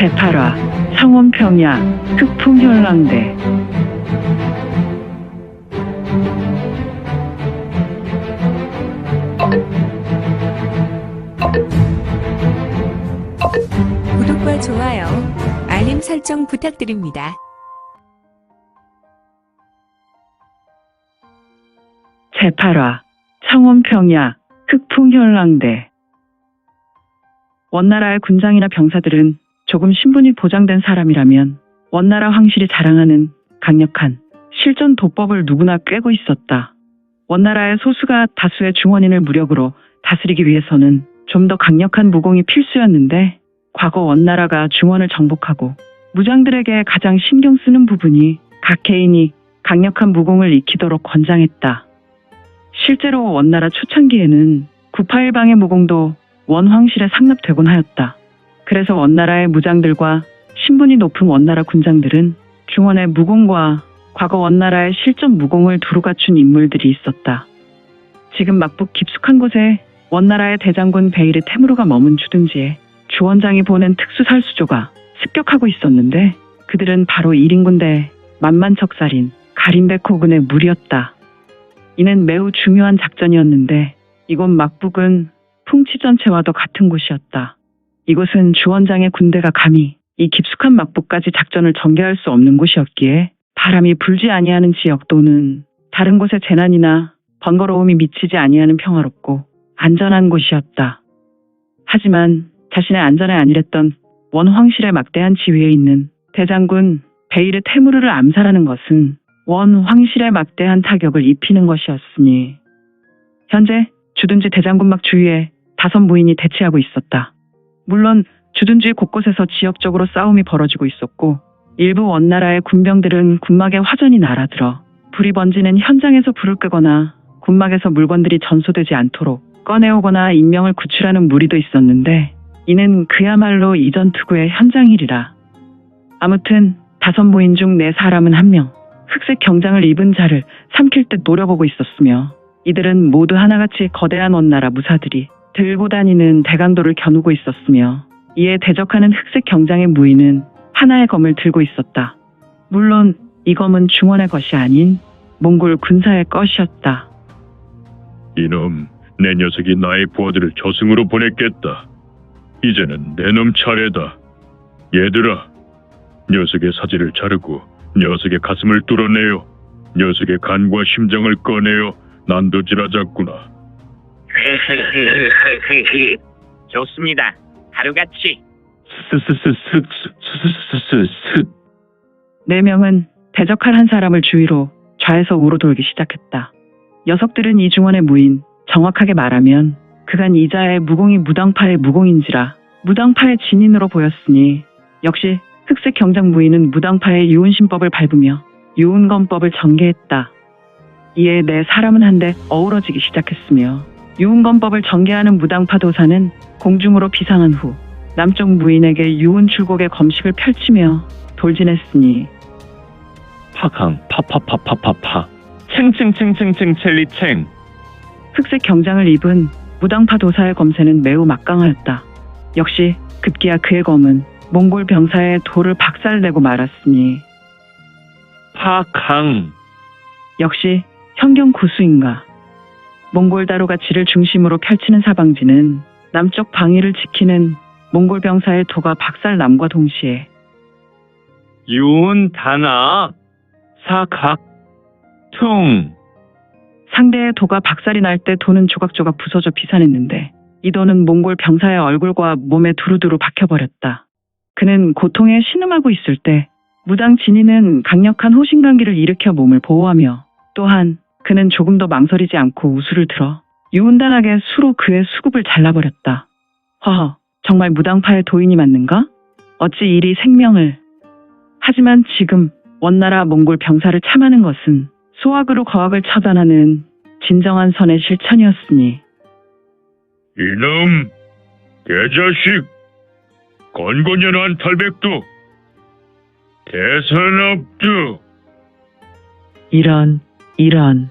제8화 창원평야 흑풍현랑대. 구독과 좋아요, 알림 설정 부탁드립니다. 제8화 창원평야 흑풍현랑대. 원나라의 군장이나 병사들은 조금 신분이 보장된 사람이라면 원나라 황실이 자랑하는 강력한 실전 도법을 누구나 꿰고 있었다. 원나라의 소수가 다수의 중원인을 무력으로 다스리기 위해서는 좀 더 강력한 무공이 필수였는데, 과거 원나라가 중원을 정복하고 무장들에게 가장 신경 쓰는 부분이 각 개인이 강력한 무공을 익히도록 권장했다. 실제로 원나라 초창기에는 구파일방의 무공도 원황실에 상납되곤 하였다. 그래서 원나라의 무장들과 신분이 높은 원나라 군장들은 중원의 무공과 과거 원나라의 실전 무공을 두루 갖춘 인물들이 있었다. 지금 막북 깊숙한 곳에 원나라의 대장군 베이르 테무르가 머문 주둔지에 주원장이 보낸 특수살수조가 습격하고 있었는데, 그들은 바로 1인군대 만만척살인 가림베코군의 무리였다. 이는 매우 중요한 작전이었는데, 이곳 막북은 풍치 전체와도 같은 곳이었다. 이곳은 주원장의 군대가 감히 이 깊숙한 막북까지 작전을 전개할 수 없는 곳이었기에 바람이 불지 아니하는 지역 또는 다른 곳에 재난이나 번거로움이 미치지 아니하는 평화롭고 안전한 곳이었다. 하지만 자신의 안전에 안일했던 원황실의 막대한 지위에 있는 대장군 베이르 테무르를 암살하는 것은 원황실의 막대한 타격을 입히는 것이었으니, 현재 주둔지 대장군막 주위에 5무인이 대치하고 있었다. 물론 주둔지 곳곳에서 지역적으로 싸움이 벌어지고 있었고, 일부 원나라의 군병들은 군막에 화전이 날아들어 불이 번지는 현장에서 불을 끄거나 군막에서 물건들이 전소되지 않도록 꺼내오거나 인명을 구출하는 무리도 있었는데, 이는 그야말로 이전 투구의 현장일이라. 아무튼 5무인 중 4사람은 1명, 흑색 경장을 입은 자를 삼킬 듯 노려보고 있었으며, 이들은 모두 하나같이 거대한 원나라 무사들이 들고 다니는 대강도를 겨누고 있었으며, 이에 대적하는 흑색 경장의 무인은 하나의 검을 들고 있었다. 물론 이 검은 중원의 것이 아닌 몽골 군사의 것이었다. 이놈, 내 녀석이 나의 부하들을 저승으로 보냈겠다. 이제는 내 놈 차례다. 얘들아, 녀석의 사지를 자르고 녀석의 가슴을 뚫어내요. 녀석의 간과 심장을 꺼내요. 난도질하자꾸나. 좋습니다. 하루같이. 스스스스스스스스스. 4명은 대적할 한 사람을 주위로 좌에서 우로 돌기 시작했다. 녀석들은 이 중원의 무인, 정확하게 말하면 그간 이자의 무공이 무당파의 무공인지라 무당파의 진인으로 보였으니, 역시 흑색 경장 무인은 무당파의 유운신법을 밟으며 유운검법을 전개했다. 이에 4사람은 한데 어우러지기 시작했으며, 유운검법을 전개하는 무당파 도사는 공중으로 비상한 후 남쪽 무인에게 유운출곡의 검식을 펼치며 돌진했으니, 파강 파파파파파파 챙챙챙챙챙 첼리챙. 흑색 경장을 입은 무당파 도사의 검세는 매우 막강하였다. 역시 급기야 그의 검은 몽골 병사의 돌을 박살내고 말았으니, 파강 역시 현경 구수인가. 몽골 다루가 지를 중심으로 펼치는 사방지는 남쪽 방위를 지키는 몽골 병사의 도가 박살남과 동시에 윤다나 사각퉁. 상대의 도가 박살이 날 때 도는 조각조각 부서져 비산했는데, 이 도는 몽골 병사의 얼굴과 몸에 두루두루 박혀버렸다. 그는 고통에 신음하고 있을 때 무당 진이는 강력한 호신강기를 일으켜 몸을 보호하며, 또한 그는 조금 더 망설이지 않고 우수를 들어 유운단하게 수로 그의 수급을 잘라버렸다. 허허, 정말 무당파의 도인이 맞는가? 어찌 이리 생명을. 하지만 지금 원나라 몽골 병사를 참하는 것은 소학으로 거학을 처단하는 진정한 선의 실천이었으니, 이놈, 개자식, 건곤연한 탈백도, 대산업주. 이런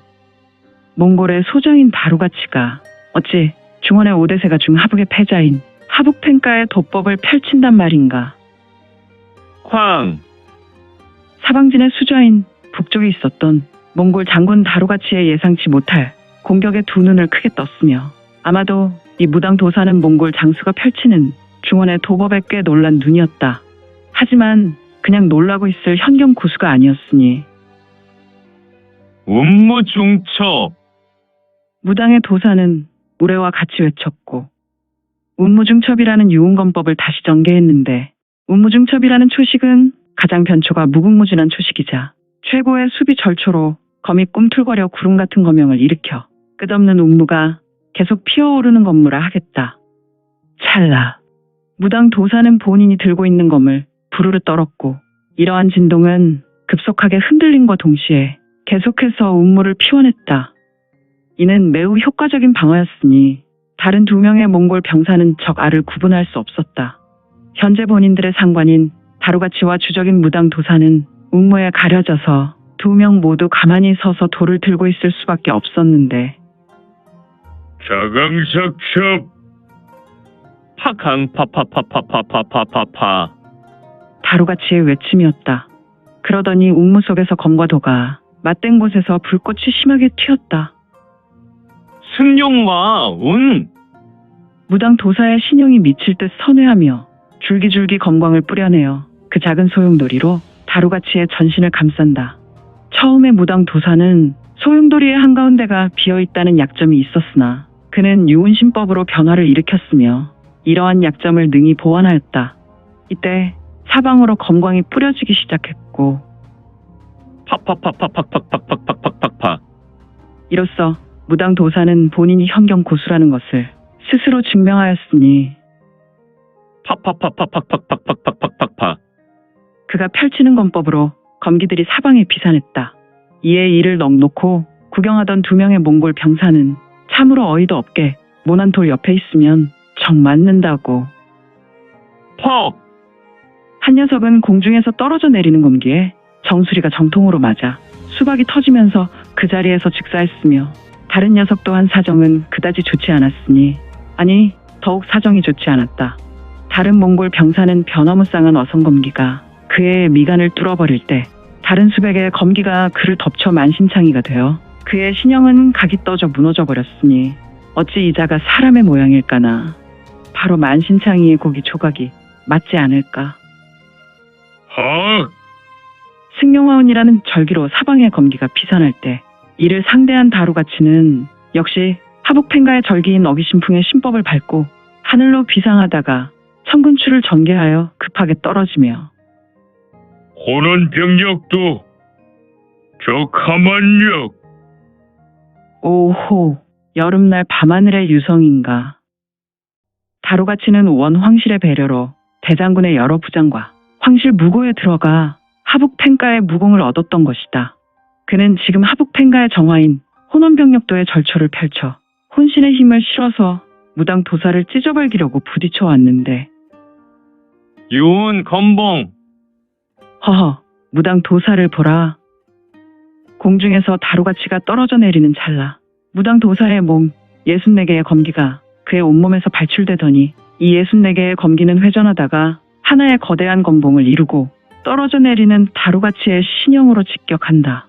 몽골의 소정인 다루가치가 어찌 중원의 5대세가 중 하북의 패자인 하북탱가의 도법을 펼친단 말인가. 쾅! 사방진의 수좌인 북쪽에 있었던 몽골 장군 다루가치의 예상치 못할 공격에 두 눈을 크게 떴으며 아마도 이 무당 도사는 몽골 장수가 펼치는 중원의 도법에 꽤 놀란 눈이었다. 하지만 그냥 놀라고 있을 현경 고수가 아니었으니 운무중첩! 무당의 도사는 우레와 같이 외쳤고 운무중첩이라는 유흥검법을 다시 전개했는데 운무중첩이라는 초식은 가장 변초가 무궁무진한 초식이자 최고의 수비 절초로 검이 꿈틀거려 구름 같은 거명을 일으켜 끝없는 운무가 계속 피어오르는 건무라 하겠다. 찰나. 무당 도사는 본인이 들고 있는 검을 부르르 떨었고 이러한 진동은 급속하게 흔들림과 동시에 계속해서 운무를 피워냈다. 이는 매우 효과적인 방어였으니 다른 두 명의 몽골 병사는 적 알을 구분할 수 없었다. 현재 본인들의 상관인 다루가치와 주적인 무당 도사는 운무에 가려져서 두 명 모두 가만히 서서 돌을 들고 있을 수밖에 없었는데 자강삭첩. 팍캉 파파파파파파파파. 다루가치의 외침이었다. 그러더니 운무 속에서 검과 도가 맞댄 곳에서 불꽃이 심하게 튀었다. 승용와 운! 무당 도사의 신용이 미칠 듯 선회하며 줄기줄기 검광을 뿌려내어 그 작은 소용돌이로 다루가치의 전신을 감싼다. 처음에 무당 도사는 소용돌이의 한가운데가 비어있다는 약점이 있었으나 그는 유운신법으로 변화를 일으켰으며 이러한 약점을 능히 보완하였다. 이때 사방으로 검광이 뿌려지기 시작했고 팍팍팍팍팍팍팍팍팍팍팍. 이로써 무당 도사는 본인이 현경 고수라는 것을 스스로 증명하였으니 팍팍팍팍팍팍팍팍팍팍. 그가 펼치는 검법으로 검기들이 사방에 비산했다. 이에 이를 넋놓고 구경하던 두 명의 몽골 병사는 참으로 어이도 없게 모난 돌 옆에 있으면 정 맞는다고. 퍽! 한 녀석은 공중에서 떨어져 내리는 검기에 정수리가 정통으로 맞아 수박이 터지면서 그 자리에서 즉사했으며 다른 녀석 또한 사정은 그다지 좋지 않았으니 아니 더욱 사정이 좋지 않았다. 다른 몽골 병사는 변화무쌍한 어성검기가 그의 미간을 뚫어버릴 때 다른 수백의 검기가 그를 덮쳐 만신창이가 되어 그의 신형은 각이 떠져 무너져 버렸으니 어찌 이자가 사람의 모양일까나. 바로 만신창이의 고기 조각이 맞지 않을까. 하. 승용화운이라는 절기로 사방의 검기가 비산할 때 이를 상대한 다루가치는 역시 하북펜가의 절기인 어기신풍의 신법을 밟고 하늘로 비상하다가 천근추를 전개하여 급하게 떨어지며 호는 병력도 저 가만력. 오호, 여름날 밤하늘의 유성인가. 다루가치는 원 황실의 배려로 대장군의 여러 부장과 황실 무고에 들어가 하북펜가의 무공을 얻었던 것이다. 그는 지금 하북펜가의 정화인 혼원병력도의 절초를 펼쳐 혼신의 힘을 실어서 무당 도사를 찢어버리려고 부딪혀 왔는데 유운 건봉! 허허, 무당 도사를 보라. 공중에서 다루가치가 떨어져 내리는 찰나 무당 도사의 몸 64개의 검기가 그의 온몸에서 발출되더니 이 64개의 검기는 회전하다가 하나의 거대한 검봉을 이루고 떨어져 내리는 다루가치의 신형으로 직격한다.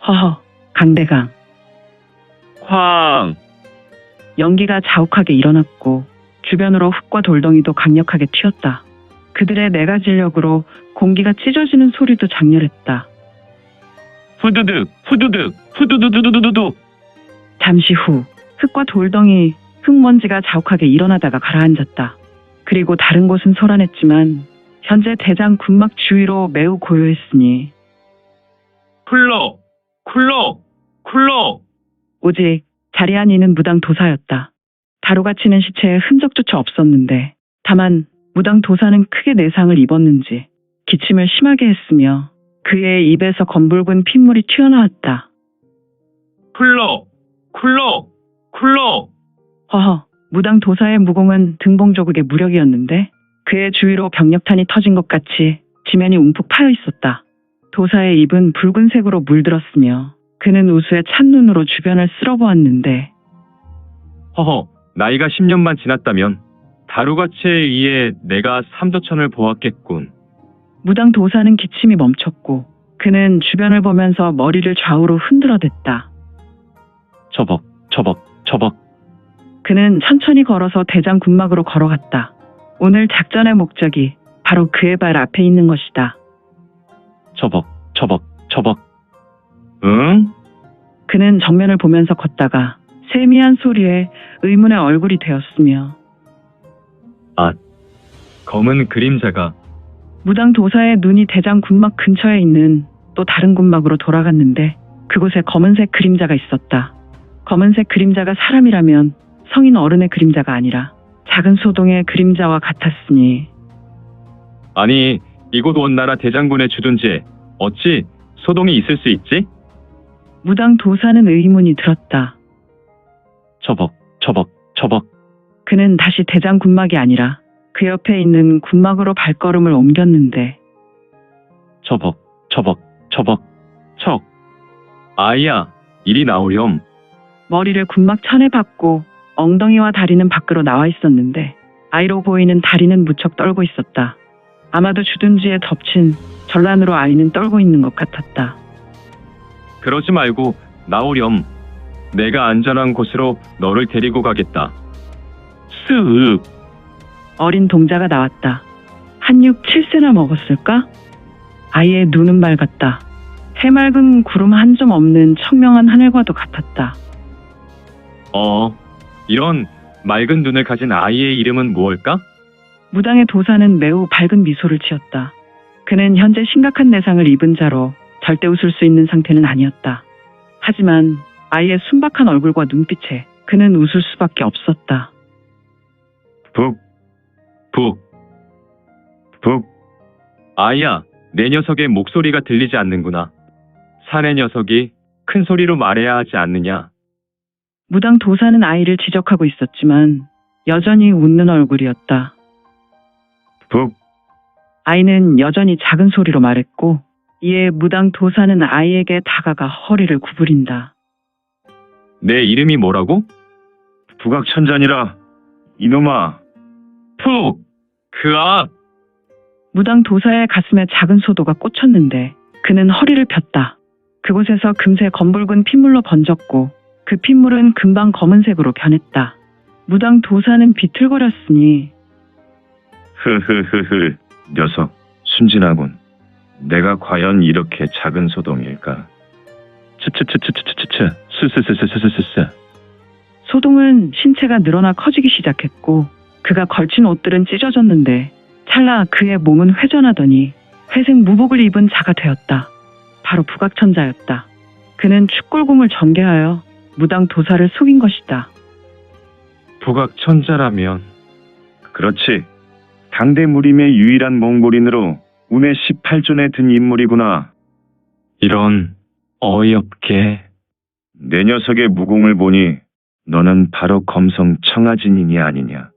허허, 강대강. 쾅! 연기가 자욱하게 일어났고 주변으로 흙과 돌덩이도 강력하게 튀었다. 그들의 내가진력으로 공기가 찢어지는 소리도 장렬했다. 후두득! 후두득! 후두두두두두두! 잠시 후 흙과 돌덩이, 흙먼지가 자욱하게 일어나다가 가라앉았다. 그리고 다른 곳은 소란했지만 현재 대장 군막 주위로 매우 고요했으니 쿨러! 쿨러! 쿨러! 오직 자리 안 이는 무당 도사였다. 다루가치는 시체에 흔적조차 없었는데 다만 무당 도사는 크게 내상을 입었는지 기침을 심하게 했으며 그의 입에서 검붉은 핏물이 튀어나왔다. 쿨러! 쿨러! 쿨러! 허허, 무당 도사의 무공은 등봉조국의 무력이었는데 그의 주위로 병력탄이 터진 것 같이 지면이 움푹 파여 있었다. 도사의 입은 붉은색으로 물들었으며 그는 우수의 찬눈으로 주변을 쓸어보았는데 허허, 나이가 10년만 지났다면 다루가치에 의해 내가 삼도천을 보았겠군. 무당 도사는 기침이 멈췄고 그는 주변을 보면서 머리를 좌우로 흔들어댔다. 처벅, 처벅, 처벅. 그는 천천히 걸어서 대장 군막으로 걸어갔다. 오늘 작전의 목적이 바로 그의 발 앞에 있는 것이다. 처벅, 처벅, 처벅. 응? 그는 정면을 보면서 걷다가 세미한 소리에 의문의 얼굴이 되었으며 검은 그림자가. 무당 도사의 눈이 대장 군막 근처에 있는 또 다른 군막으로 돌아갔는데 그곳에 검은색 그림자가 있었다. 검은색 그림자가 사람이라면 성인 어른의 그림자가 아니라 작은 소동의 그림자와 같았으니 아니, 이곳 원나라 대장군의 주둔지에 어찌 소동이 있을 수 있지? 무당 도사는 의문이 들었다. 처벅, 처벅, 처벅. 그는 다시 대장 군막이 아니라 그 옆에 있는 군막으로 발걸음을 옮겼는데 처벅, 처벅, 처벅, 척. 아이야, 이리 나오렴. 머리를 군막 천에 박고 엉덩이와 다리는 밖으로 나와 있었는데 아이로 보이는 다리는 무척 떨고 있었다. 아마도 주둔지에 덮친 전란으로 아이는 떨고 있는 것 같았다. 그러지 말고 나오렴. 내가 안전한 곳으로 너를 데리고 가겠다. 쓱. 어린 동자가 나왔다. 한육 7세나 먹었을까? 아이의 눈은 맑았다. 해맑은 구름 한 점 없는 청명한 하늘과도 같았다. 이런 맑은 눈을 가진 아이의 이름은 무엇일까? 무당의 도사는 매우 밝은 미소를 지었다. 그는 현재 심각한 내상을 입은 자로 절대 웃을 수 있는 상태는 아니었다. 하지만 아이의 순박한 얼굴과 눈빛에 그는 웃을 수밖에 없었다. 북, 북, 북. 아이야, 내 녀석의 목소리가 들리지 않는구나. 사내 녀석이 큰 소리로 말해야 하지 않느냐. 무당 도사는 아이를 지적하고 있었지만 여전히 웃는 얼굴이었다. 북. 아이는 여전히 작은 소리로 말했고 이에 무당 도사는 아이에게 다가가 허리를 구부린다. 내 이름이 뭐라고? 북악천잔이라. 이놈아. 푹! 그악! 무당 도사의 가슴에 작은 소도가 꽂혔는데 그는 허리를 폈다. 그곳에서 금세 검붉은 핏물로 번졌고 그 핏물은 금방 검은색으로 변했다. 무당 도사는 비틀거렸으니 흐흐흐흐. 녀석, 순진하군. 내가 과연 이렇게 작은 소동일까? 츠츠츠츠츠츠츠 스스스스스스스. 소동은 신체가 늘어나 커지기 시작했고 그가 걸친 옷들은 찢어졌는데 찰나 그의 몸은 회전하더니 회색 무복을 입은 자가 되었다. 바로 북악천자였다. 그는 축골공을 전개하여 무당 도사를 속인 것이다. 북악천자라면 그렇지. 당대 무림의 유일한 몽골인으로 운의 18존에 든 인물이구나. 이런 어이없게. 내 녀석의 무공을 보니 너는 바로 검성 청아진인이 아니냐.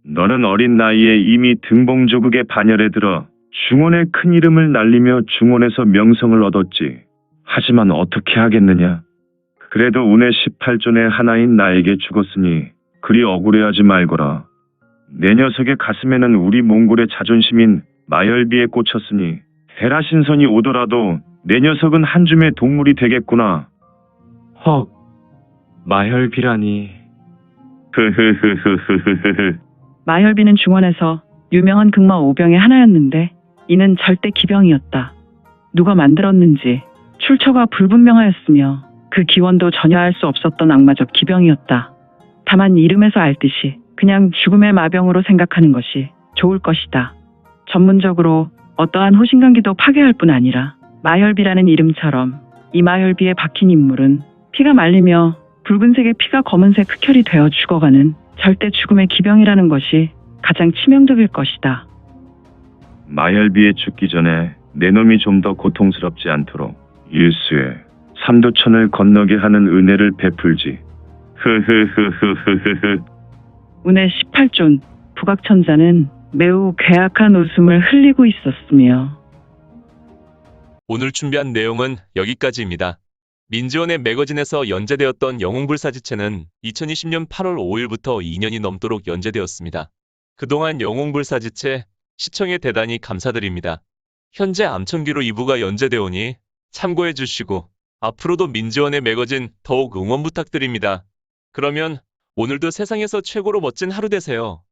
너는 어린 나이에 이미 등봉조국의 반열에 들어 중원의 큰 이름을 날리며 중원에서 명성을 얻었지. 하지만 어떻게 하겠느냐. 그래도 운의 18존의 하나인 나에게 죽었으니 그리 억울해하지 말거라. 내 녀석의 가슴에는 우리 몽골의 자존심인 마열비에 꽂혔으니 헤라신선이 오더라도 내 녀석은 한 줌의 동물이 되겠구나. 헉, 마혈비라니. 흐흐흐흐흐흐흐. 마혈비는 중원에서 유명한 극마 5병의 하나였는데 이는 절대 기병이었다. 누가 만들었는지 출처가 불분명하였으며 그 기원도 전혀 알 수 없었던 악마적 기병이었다. 다만 이름에서 알듯이 그냥 죽음의 마병으로 생각하는 것이 좋을 것이다. 전문적으로 어떠한 호신강기도 파괴할 뿐 아니라 마혈비라는 이름처럼 이 마혈비에 박힌 인물은 피가 말리며 붉은색의 피가 검은색 흑혈이 되어 죽어가는 절대 죽음의 기병이라는 것이 가장 치명적일 것이다. 마열비에 죽기 전에 내 놈이 좀 더 고통스럽지 않도록 일수에 삼도천을 건너게 하는 은혜를 베풀지. 흐흐흐흐흐흐. 운의 18존 북악천자는 매우 괴악한 웃음을 흘리고 있었으며 오늘 준비한 내용은 여기까지입니다. 민지원의 매거진에서 연재되었던 영웅불사지체는 2020년 8월 5일부터 2년이 넘도록 연재되었습니다. 그동안 영웅불사지체 시청에 대단히 감사드립니다. 현재 암천기로 2부가 연재되오니 참고해 주시고 앞으로도 민지원의 매거진 더욱 응원 부탁드립니다. 그러면 오늘도 세상에서 최고로 멋진 하루 되세요.